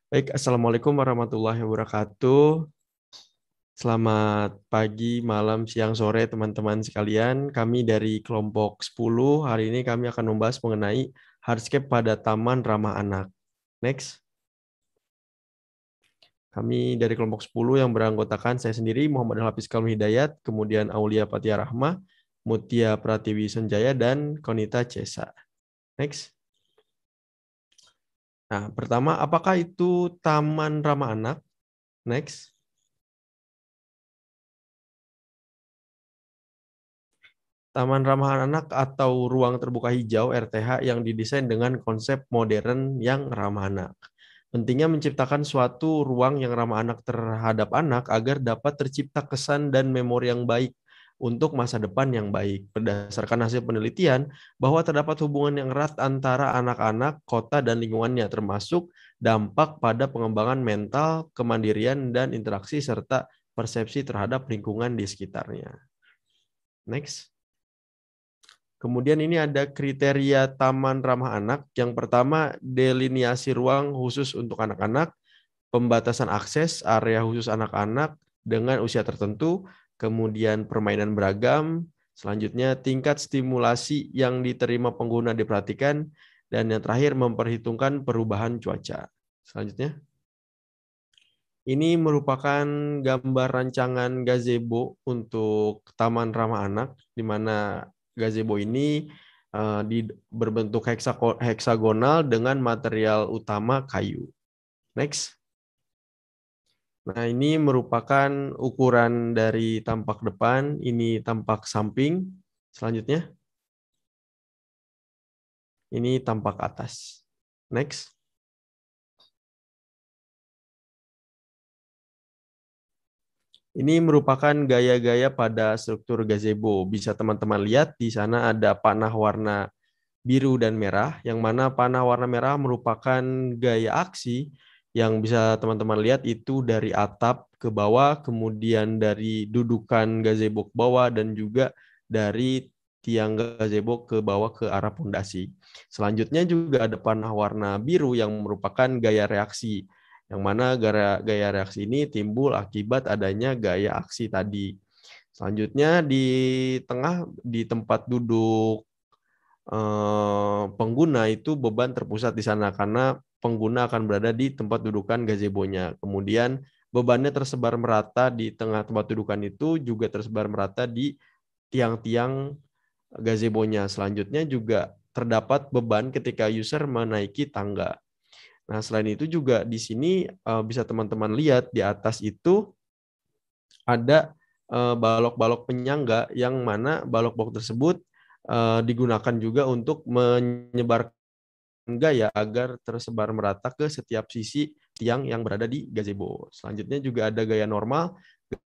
Baik, Assalamualaikum warahmatullahi wabarakatuh. Selamat pagi, malam, siang, sore teman-teman sekalian. Kami dari kelompok 10, hari ini kami akan membahas mengenai hardscape pada Taman Ramah Anak. Next. Kami dari kelompok 10 yang beranggotakan saya sendiri, Muhammad Hafiz Kalmi Hidayat, kemudian Aulia Patia Rahma, Mutia Pratiwi Sanjaya, dan Konita Cesa. Next. Nah, pertama, apakah itu Taman Ramah Anak? Next. Taman Ramah Anak atau Ruang Terbuka Hijau (RTH) yang didesain dengan konsep modern yang ramah anak. Pentingnya menciptakan suatu ruang yang ramah anak terhadap anak agar dapat tercipta kesan dan memori yang baik untuk masa depan yang baik. Berdasarkan hasil penelitian, bahwa terdapat hubungan yang erat antara anak-anak, kota, dan lingkungannya, termasuk dampak pada pengembangan mental, kemandirian, dan interaksi, serta persepsi terhadap lingkungan di sekitarnya. Next. Kemudian ini ada kriteria taman ramah anak. Yang pertama, deliniasi ruang khusus untuk anak-anak, pembatasan akses area khusus anak-anak dengan usia tertentu, kemudian permainan beragam, selanjutnya tingkat stimulasi yang diterima pengguna diperhatikan, dan yang terakhir memperhitungkan perubahan cuaca. Selanjutnya, ini merupakan gambar rancangan gazebo untuk Taman Ramah Anak, di mana gazebo ini berbentuk heksagonal dengan material utama kayu. Next. Nah, ini merupakan ukuran dari tampak depan, ini tampak samping. Selanjutnya, ini tampak atas. Next. Ini merupakan gaya-gaya pada struktur gazebo. Bisa teman-teman lihat di sana ada panah warna biru dan merah, yang mana panah warna merah merupakan gaya aksi yang bisa teman-teman lihat itu dari atap ke bawah, kemudian dari dudukan gazebo ke bawah, dan juga dari tiang gazebo ke bawah ke arah pondasi. Selanjutnya juga ada panah warna biru yang merupakan gaya reaksi, yang mana gaya reaksi ini timbul akibat adanya gaya aksi tadi. Selanjutnya di tengah, di tempat duduk pengguna, itu beban terpusat di sana karena pengguna akan berada di tempat dudukan gazebonya. Kemudian bebannya tersebar merata di tengah tempat dudukan, itu juga tersebar merata di tiang-tiang gazebonya. Selanjutnya juga terdapat beban ketika user menaiki tangga. Nah, selain itu juga di sini bisa teman-teman lihat di atas itu ada balok-balok penyangga, yang mana balok-balok tersebut digunakan juga untuk menyebarkan gaya agar tersebar merata ke setiap sisi tiang yang berada di gazebo. Selanjutnya juga ada gaya normal.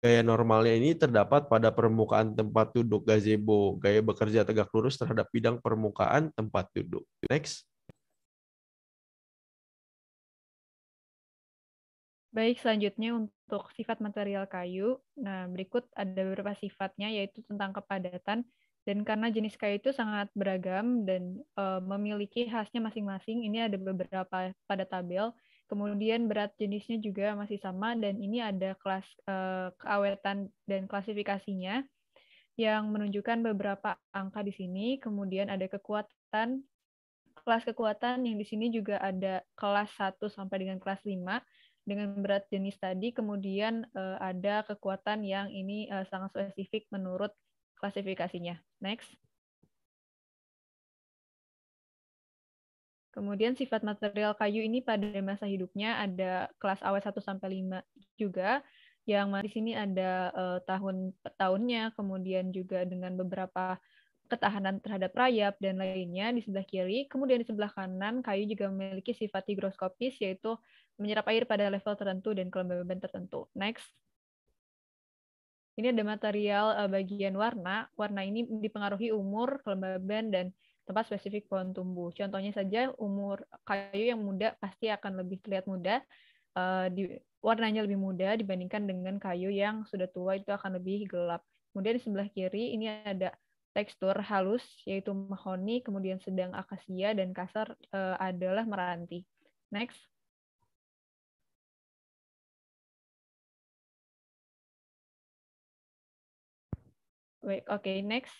Gaya normalnya ini terdapat pada permukaan tempat duduk gazebo. Gaya bekerja tegak lurus terhadap bidang permukaan tempat duduk. Next. Baik, selanjutnya untuk sifat material kayu. Nah, berikut ada beberapa sifatnya, yaitu tentang kepadatan. Dan karena jenis kayu itu sangat beragam dan memiliki khasnya masing-masing, ini ada beberapa pada tabel. Kemudian berat jenisnya juga masih sama, dan ini ada kelas keawetan dan klasifikasinya yang menunjukkan beberapa angka di sini. Kemudian ada kekuatan, kelas kekuatan yang di sini juga ada kelas 1 sampai dengan kelas 5 dengan berat jenis tadi. Kemudian ada kekuatan yang ini sangat spesifik menurut klasifikasinya. Next. Kemudian sifat material kayu ini pada masa hidupnya ada kelas awet 1 sampai 5 juga, yang di sini ada tahun-tahunnya, kemudian juga dengan beberapa ketahanan terhadap rayap dan lainnya di sebelah kiri. Kemudian di sebelah kanan, kayu juga memiliki sifat higroskopis, yaitu menyerap air pada level tertentu dan kelembaban tertentu. Next. Ini ada material bagian warna. Warna ini dipengaruhi umur, kelembaban, dan tempat spesifik pohon tumbuh. Contohnya saja, umur kayu yang muda pasti akan lebih terlihat muda, warnanya lebih muda dibandingkan dengan kayu yang sudah tua, itu akan lebih gelap. Kemudian di sebelah kiri ini ada tekstur halus, yaitu mahoni, kemudian sedang akasia, dan kasar adalah meranti. Next. Oke, next.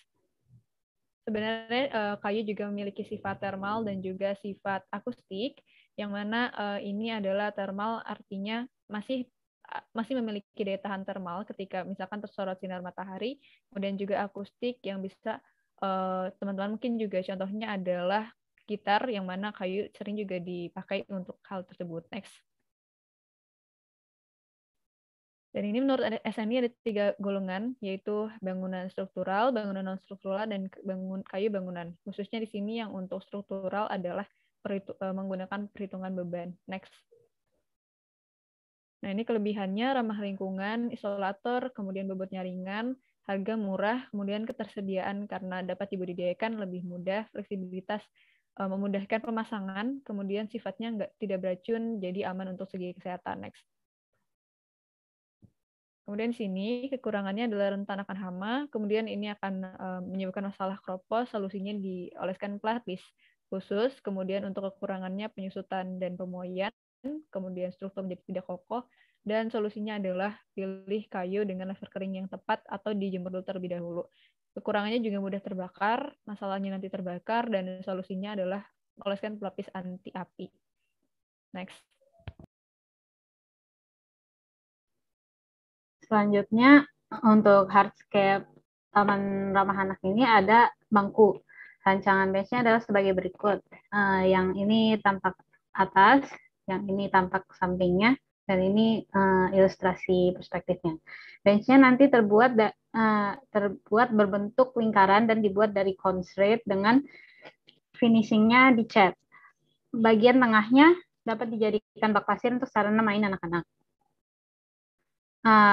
Sebenarnya kayu juga memiliki sifat termal dan juga sifat akustik, yang mana ini adalah termal artinya masih memiliki daya tahan termal ketika misalkan tersorot sinar matahari, kemudian juga akustik yang bisa teman-teman mungkin juga contohnya adalah gitar, yang mana kayu sering juga dipakai untuk hal tersebut. Next. Dan ini menurut SNI ada 3 golongan, yaitu bangunan struktural, bangunan non-struktural, dan kayu bangunan. Khususnya di sini yang untuk struktural adalah menggunakan perhitungan beban. Next. Nah, ini kelebihannya ramah lingkungan, isolator, kemudian bobotnya ringan, harga murah, kemudian ketersediaan karena dapat dibudidayakan lebih mudah, fleksibilitas memudahkan pemasangan, kemudian sifatnya tidak beracun, jadi aman untuk segi kesehatan. Next. Kemudian di sini kekurangannya adalah rentan akan hama, kemudian ini akan menyebabkan masalah kropos, solusinya dioleskan pelapis khusus, kemudian untuk kekurangannya penyusutan dan pemoian, kemudian struktur menjadi tidak kokoh, dan solusinya adalah pilih kayu dengan laser kering yang tepat atau dijemur dulu terlebih dahulu. Kekurangannya juga mudah terbakar, masalahnya nanti terbakar, dan solusinya adalah oleskan pelapis anti api. Next. Selanjutnya untuk hardscape taman ramah anak ini ada bangku. Rancangan benchnya adalah sebagai berikut. Yang ini tampak atas, yang ini tampak sampingnya, dan ini ilustrasi perspektifnya. Benchnya nanti terbuat berbentuk lingkaran dan dibuat dari concentrate dengan finishingnya dicat. Bagian tengahnya dapat dijadikan bak pasir untuk sarana main anak-anak.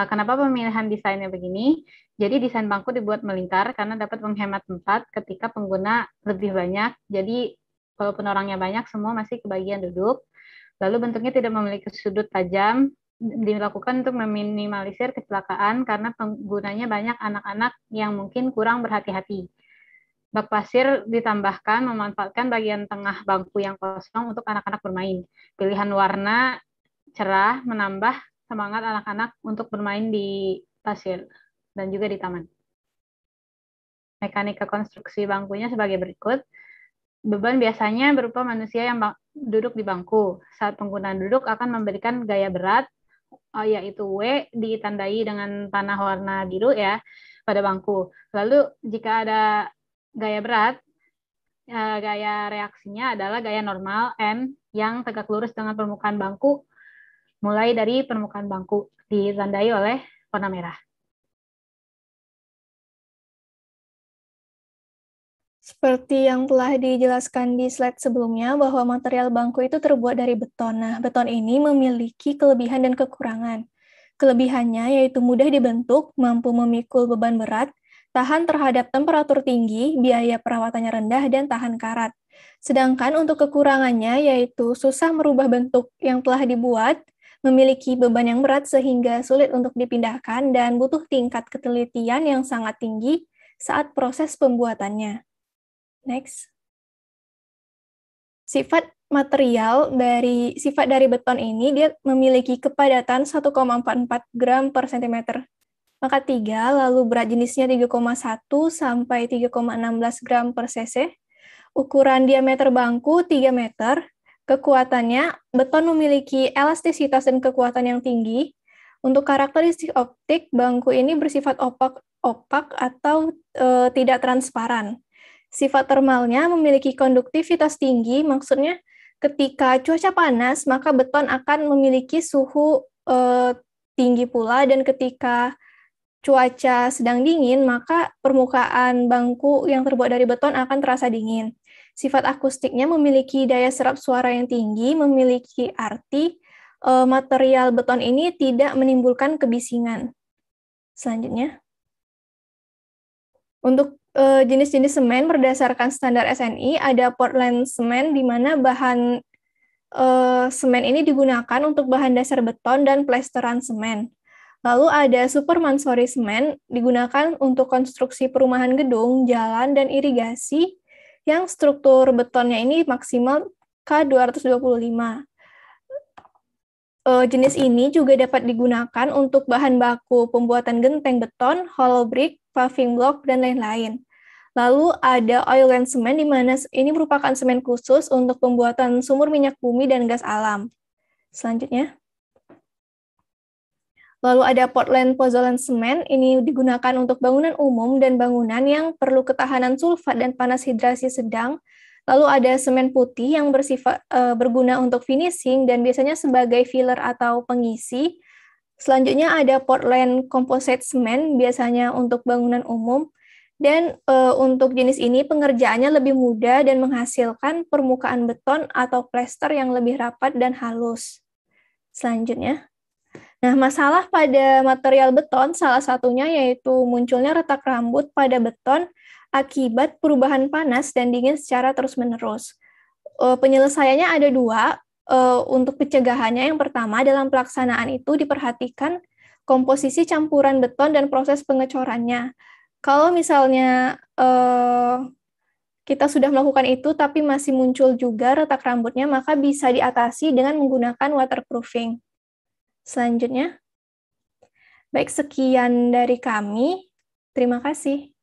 Kenapa pemilihan desainnya begini? Jadi desain bangku dibuat melingkar karena dapat menghemat tempat ketika pengguna lebih banyak. Jadi walaupun orangnya banyak, semua masih kebagian duduk. Lalu bentuknya tidak memiliki sudut tajam, dilakukan untuk meminimalisir kecelakaan karena penggunanya banyak anak-anak yang mungkin kurang berhati-hati. Bak pasir ditambahkan memanfaatkan bagian tengah bangku yang kosong untuk anak-anak bermain. Pilihan warna cerah menambah semangat anak-anak untuk bermain di pasir dan juga di taman. Mekanika konstruksi bangkunya sebagai berikut. Beban biasanya berupa manusia yang duduk di bangku. Saat penggunaan duduk akan memberikan gaya berat, yaitu W, ditandai dengan panah warna biru ya pada bangku. Lalu jika ada gaya berat, gaya reaksinya adalah gaya normal N yang tegak lurus dengan permukaan bangku, mulai dari permukaan bangku ditandai oleh warna merah. Seperti yang telah dijelaskan di slide sebelumnya, bahwa material bangku itu terbuat dari beton. Nah, beton ini memiliki kelebihan dan kekurangan. Kelebihannya yaitu mudah dibentuk, mampu memikul beban berat, tahan terhadap temperatur tinggi, biaya perawatannya rendah, dan tahan karat. Sedangkan untuk kekurangannya yaitu susah merubah bentuk yang telah dibuat, memiliki beban yang berat sehingga sulit untuk dipindahkan, dan butuh tingkat ketelitian yang sangat tinggi saat proses pembuatannya. Next. Sifat dari beton ini, dia memiliki kepadatan 1,44 gram per cm. Maka 3, lalu berat jenisnya 3,1 sampai 3,16 gram per cc. Ukuran diameter bangku 3 meter. Kekuatannya, beton memiliki elastisitas dan kekuatan yang tinggi. Untuk karakteristik optik, bangku ini bersifat opak atau tidak transparan. Sifat termalnya memiliki konduktivitas tinggi, maksudnya ketika cuaca panas, maka beton akan memiliki suhu tinggi pula, dan ketika cuaca sedang dingin, maka permukaan bangku yang terbuat dari beton akan terasa dingin. Sifat akustiknya memiliki daya serap suara yang tinggi, memiliki arti material beton ini tidak menimbulkan kebisingan. Selanjutnya, untuk jenis-jenis semen berdasarkan standar SNI, ada Portland semen, di mana bahan semen ini digunakan untuk bahan dasar beton dan plesteran semen. Lalu ada Superman-Sorry semen, digunakan untuk konstruksi perumahan gedung, jalan, dan irigasi, yang struktur betonnya ini maksimal K225. Jenis ini juga dapat digunakan untuk bahan baku pembuatan genteng beton, hollow brick, paving block, dan lain-lain. Lalu ada oil and cement, di mana ini merupakan semen khusus untuk pembuatan sumur minyak bumi dan gas alam. Selanjutnya. Lalu ada Portland pozzolan cement, ini digunakan untuk bangunan umum dan bangunan yang perlu ketahanan sulfat dan panas hidrasi sedang. Lalu ada semen putih yang berguna untuk finishing dan biasanya sebagai filler atau pengisi. Selanjutnya ada Portland composite cement, biasanya untuk bangunan umum. Dan untuk jenis ini pengerjaannya lebih mudah dan menghasilkan permukaan beton atau plester yang lebih rapat dan halus. Selanjutnya. Nah, masalah pada material beton salah satunya yaitu munculnya retak rambut pada beton akibat perubahan panas dan dingin secara terus-menerus. Penyelesaiannya ada dua. Untuk pencegahannya, yang pertama dalam pelaksanaan itu diperhatikan komposisi campuran beton dan proses pengecorannya. Kalau misalnya kita sudah melakukan itu tapi masih muncul juga retak rambutnya, maka bisa diatasi dengan menggunakan waterproofing. Selanjutnya. Baik, sekian dari kami. Terima kasih.